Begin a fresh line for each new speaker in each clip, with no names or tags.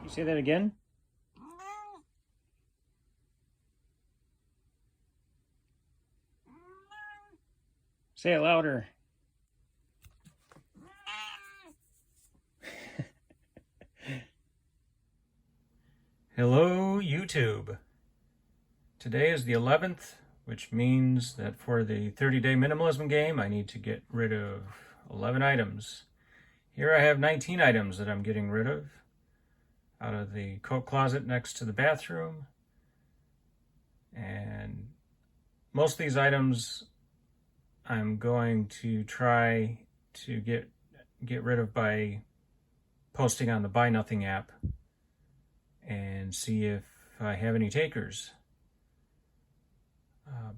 You say that again? Say it louder. Hello, YouTube. Today is the 11th, which means that for the 30-day minimalism game, I need to get rid of 11 items. Here I have 19 items that I'm getting rid of out of the coat closet next to the bathroom. And most of these items I'm going to try to get rid of by posting on the BuyNothing app and see if I have any takers.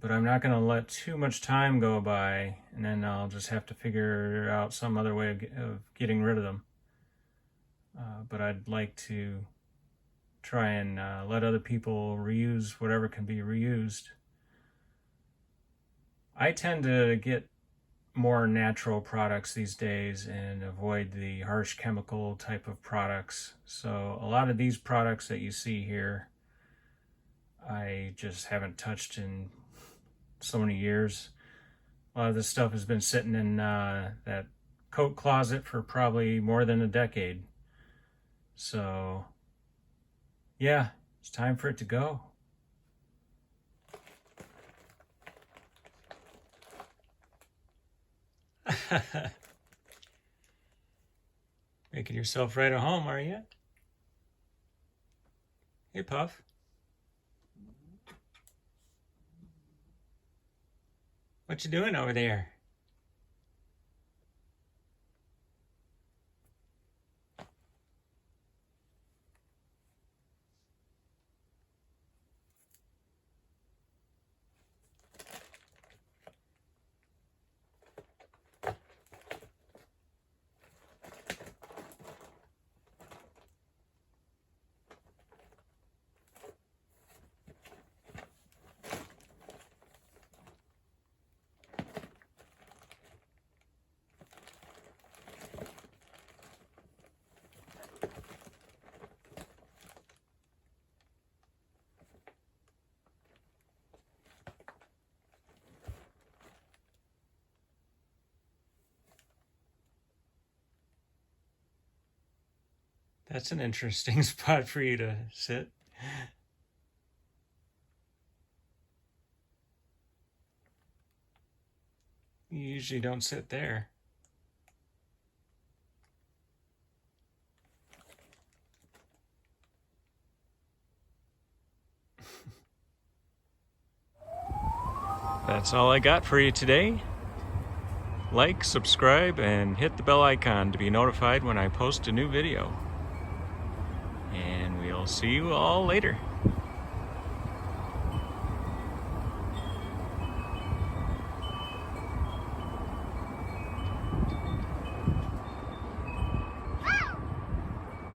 But I'm not going to let too much time go by, and then I'll just have to figure out some other way of getting rid of them. But I'd like to try and let other people reuse whatever can be reused. I tend to get more natural products these days and avoid the harsh chemical type of products. So a lot of these products that you see here, I just haven't touched in so many years. A lot of this stuff has been sitting in that coat closet for probably more than a decade. So yeah, it's time for it to go. Making yourself right at home, are you? Hey, Puff. What you doing over there? That's an interesting spot for you to sit. You usually don't sit there. That's all I got for you today. Like, subscribe, and hit the bell icon to be notified when I post a new video. And we'll see you all later.